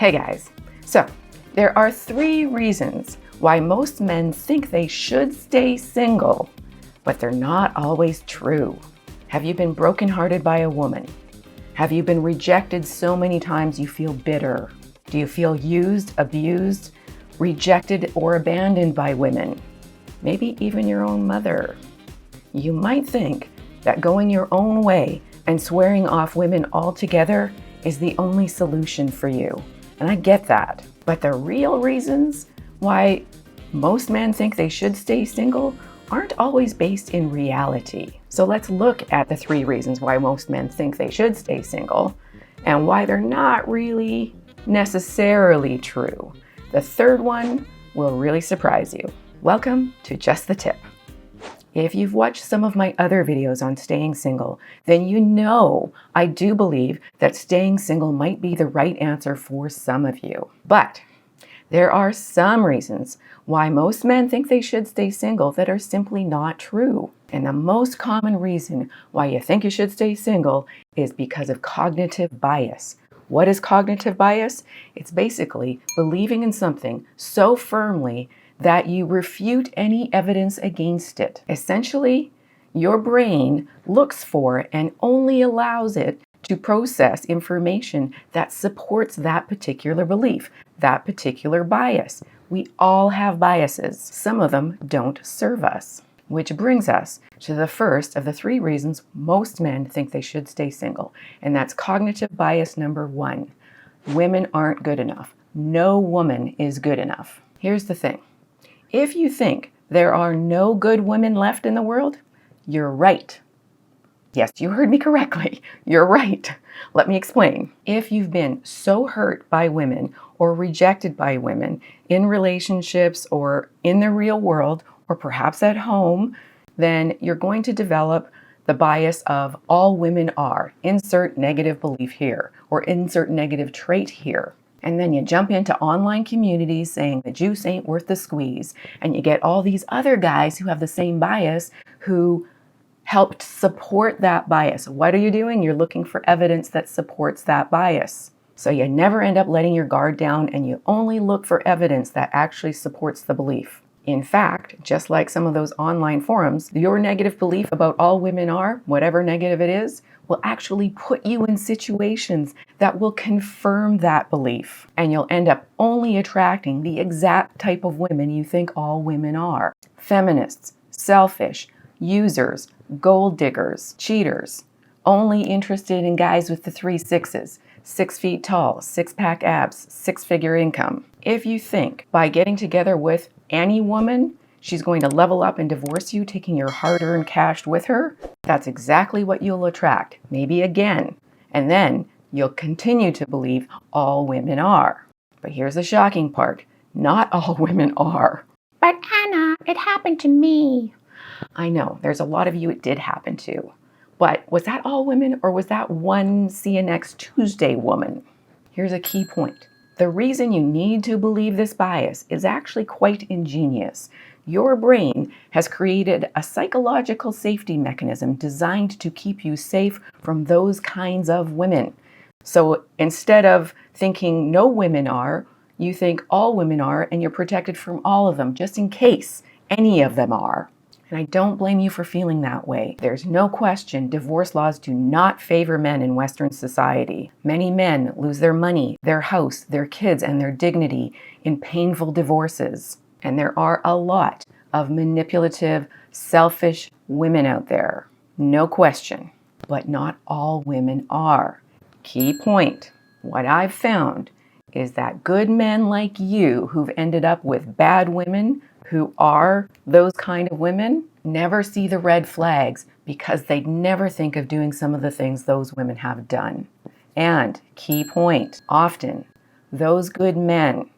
Hey guys, so there are 3 reasons why most men think they should stay single, but they're not always true. Have you been brokenhearted by a woman? Have you been rejected so many times you feel bitter? Do you feel used, abused, rejected, or abandoned by women? Maybe even your own mother. You might think that going your own way and swearing off women altogether is the only solution for you. And I get that. But the real reasons why most men think they should stay single aren't always based in reality. So let's look at the 3 reasons why most men think they should stay single and why they're not really necessarily true. The 3rd one will really surprise you. Welcome to Just the Tip. If you've watched some of my other videos on staying single, then you know I do believe that staying single might be the right answer for some of you. But there are some reasons why most men think they should stay single that are simply not true. And the most common reason why you think you should stay single is because of cognitive bias. What is cognitive bias? It's basically believing in something so firmly that you refute any evidence against it. Essentially, your brain looks for and only allows it to process information that supports that particular belief, that particular bias. We all have biases. Some of them don't serve us. Which brings us to the first of the 3 reasons most men think they should stay single, and that's cognitive bias number 1. Women aren't good enough. No woman is good enough. Here's the thing. If you think there are no good women left in the world, you're right. Yes, you heard me correctly. You're right. Let me explain. If you've been so hurt by women or rejected by women in relationships or in the real world or perhaps at home, then you're going to develop the bias of all women are. Insert negative belief here or insert negative trait here. And then you jump into online communities saying the juice ain't worth the squeeze. And you get all these other guys who have the same bias who helped support that bias. What are you doing? You're looking for evidence that supports that bias. So you never end up letting your guard down and you only look for evidence that actually supports the belief. In fact, just like some of those online forums, your negative belief about all women are, whatever negative it is, will actually put you in situations that will confirm that belief. And you'll end up only attracting the exact type of women you think all women are. Feminists, selfish, users, gold diggers, cheaters, only interested in guys with the 3 6s, 6 feet tall, 6-pack abs, 6-figure income. If you think by getting together with any woman, she's going to level up and divorce you, taking your hard-earned cash with her, that's exactly what you'll attract, maybe again. And then you'll continue to believe all women are. But here's the shocking part. Not all women are. But Anna, it happened to me. I know, there's a lot of you it did happen to. But was that all women or was that one see you next Tuesday woman? Here's a key point. The reason you need to believe this bias is actually quite ingenious. Your brain has created a psychological safety mechanism designed to keep you safe from those kinds of women. So instead of thinking no women are, you think all women are and you're protected from all of them just in case any of them are. And I don't blame you for feeling that way. There's no question divorce laws do not favor men in Western society. Many men lose their money, their house, their kids, and their dignity in painful divorces. And there are a lot of manipulative, selfish women out there. No question. But not all women are. Key point. What I've found is that good men like you who've ended up with bad women who are those kind of women never see the red flags because they'd never think of doing some of the things those women have done. And key point, often those good men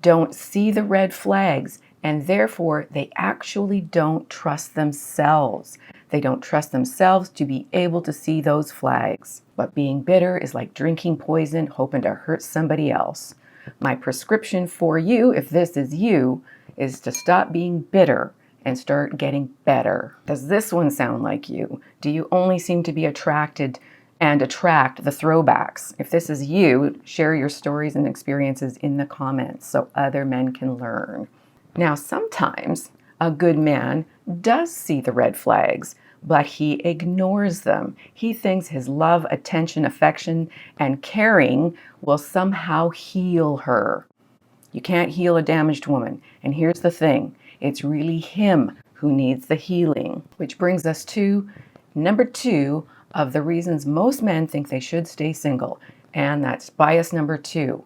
don't see the red flags and therefore they actually don't trust themselves. They don't trust themselves to be able to see those flags. But being bitter is like drinking poison, hoping to hurt somebody else. My prescription for you, if this is you, is to stop being bitter and start getting better. Does this one sound like you? Do you only seem to be attracted and attract the throwbacks. If this is you, share your stories and experiences in the comments so other men can learn. Now, sometimes a good man does see the red flags, but he ignores them. He thinks his love, attention, affection, and caring will somehow heal her. You can't heal a damaged woman. And here's the thing, it's really him who needs the healing. Which brings us to number 2 of the reasons most men think they should stay single. And that's bias number 2.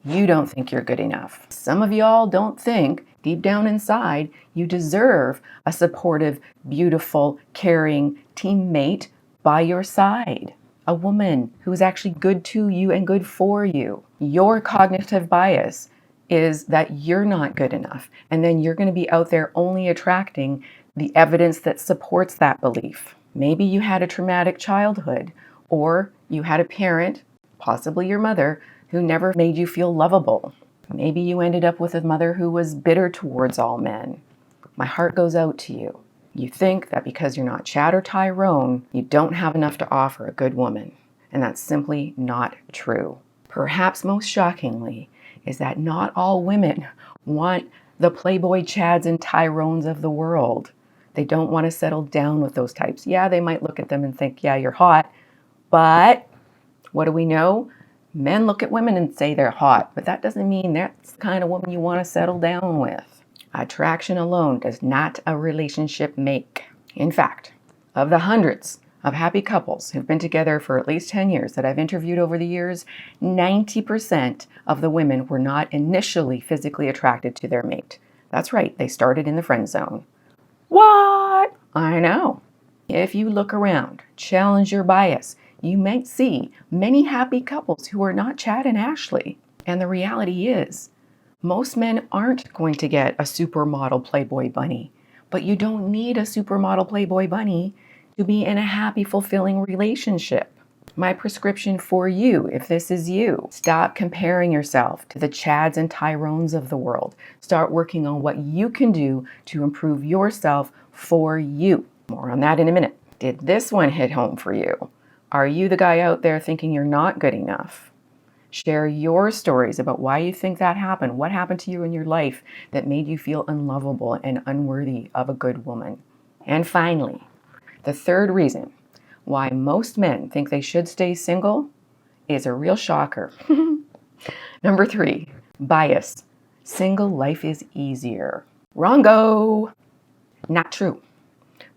You don't think you're good enough. Some of y'all don't think, deep down inside, you deserve a supportive, beautiful, caring teammate by your side. A woman who is actually good to you and good for you. Your cognitive bias is that you're not good enough. And then you're going to be out there only attracting the evidence that supports that belief. Maybe you had a traumatic childhood, or you had a parent, possibly your mother, who never made you feel lovable. Maybe you ended up with a mother who was bitter towards all men. My heart goes out to you. You think that because you're not Chad or Tyrone, you don't have enough to offer a good woman. And that's simply not true. Perhaps most shockingly is that not all women want the Playboy Chads and Tyrones of the world. They don't want to settle down with those types. Yeah, they might look at them and think, yeah, you're hot. But what do we know? Men look at women and say they're hot, but that doesn't mean that's the kind of woman you want to settle down with. Attraction alone does not a relationship make. In fact, of the hundreds of happy couples who've been together for at least 10 years that I've interviewed over the years, 90% of the women were not initially physically attracted to their mate. That's right, they started in the friend zone. What? I know. If you look around, challenge your bias, you might see many happy couples who are not Chad and Ashley. And the reality is, most men aren't going to get a supermodel Playboy bunny, but you don't need a supermodel Playboy bunny to be in a happy, fulfilling relationship. My prescription for you, if this is you, stop comparing yourself to the Chads and Tyrones of the world. Start working on what you can do to improve yourself for you. More on that in a minute. Did this one hit home for you? Are you the guy out there thinking you're not good enough? Share your stories about why you think that happened. What happened to you in your life that made you feel unlovable and unworthy of a good woman? And finally, the third reason why most men think they should stay single is a real shocker. Number 3, bias. Single life is easier. Wrongo. Not true.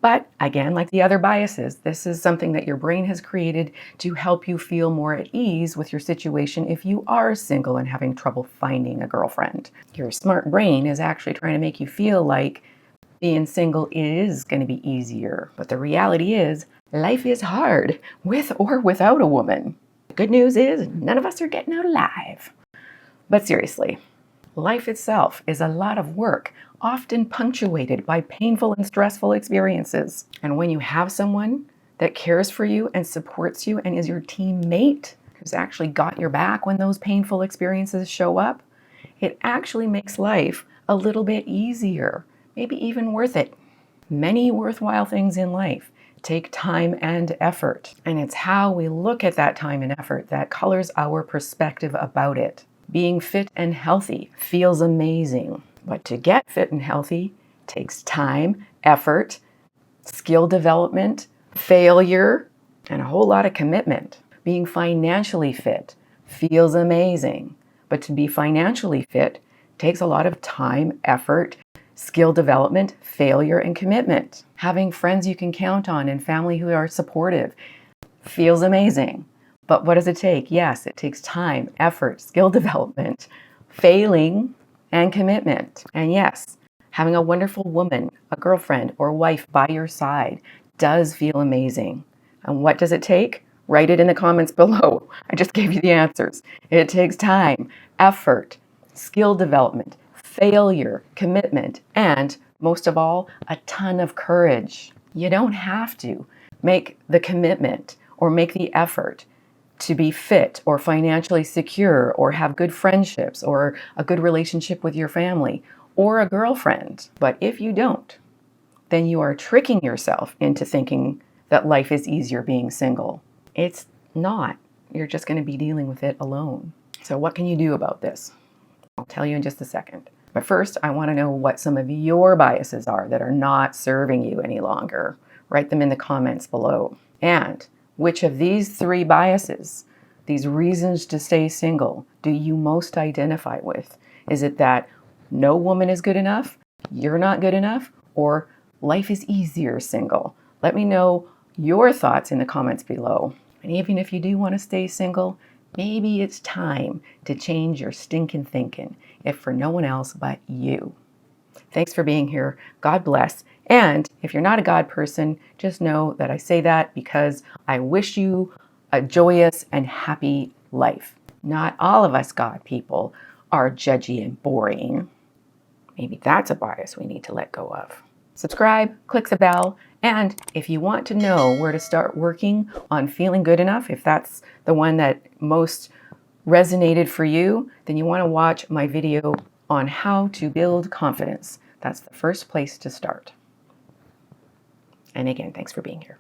But again, like the other biases, this is something that your brain has created to help you feel more at ease with your situation if you are single and having trouble finding a girlfriend. Your smart brain is actually trying to make you feel like being single is going to be easier. But the reality is, life is hard with or without a woman. The good news is, none of us are getting out alive. But seriously, life itself is a lot of work, often punctuated by painful and stressful experiences. And when you have someone that cares for you and supports you and is your teammate, who's actually got your back when those painful experiences show up, it actually makes life a little bit easier, maybe even worth it. Many worthwhile things in life take time and effort, and it's how we look at that time and effort that colors our perspective about it. Being fit and healthy feels amazing, but to get fit and healthy takes time, effort, skill development, failure, and a whole lot of commitment. Being financially fit feels amazing, but to be financially fit takes a lot of time, effort, skill development, failure, and commitment. Having friends you can count on and family who are supportive feels amazing. But what does it take? Yes, it takes time, effort, skill development, failing, and commitment. And yes, having a wonderful woman, a girlfriend, or wife by your side does feel amazing. And what does it take? Write it in the comments below. I just gave you the answers. It takes time, effort, skill development, failure, commitment, and most of all, a ton of courage. You don't have to make the commitment or make the effort to be fit or financially secure or have good friendships or a good relationship with your family or a girlfriend. But if you don't, then you are tricking yourself into thinking that life is easier being single. It's not, you're just going to be dealing with it alone. So what can you do about this? I'll tell you in just a second. But first, I want to know what some of your biases are that are not serving you any longer. Write them in the comments below. And which of these 3 biases, these reasons to stay single, do you most identify with? Is it that no woman is good enough, you're not good enough, or life is easier single? Let me know your thoughts in the comments below. And even if you do want to stay single, maybe it's time to change your stinking thinking, if for no one else but you. Thanks for being here. God bless. And if you're not a God person, just know that I say that because I wish you a joyous and happy life. Not all of us God people are judgy and boring. Maybe that's a bias we need to let go of. Subscribe, click the bell, and if you want to know where to start working on feeling good enough, if that's the one that most resonated for you, then you want to watch my video on how to build confidence. That's the first place to start. And again, thanks for being here.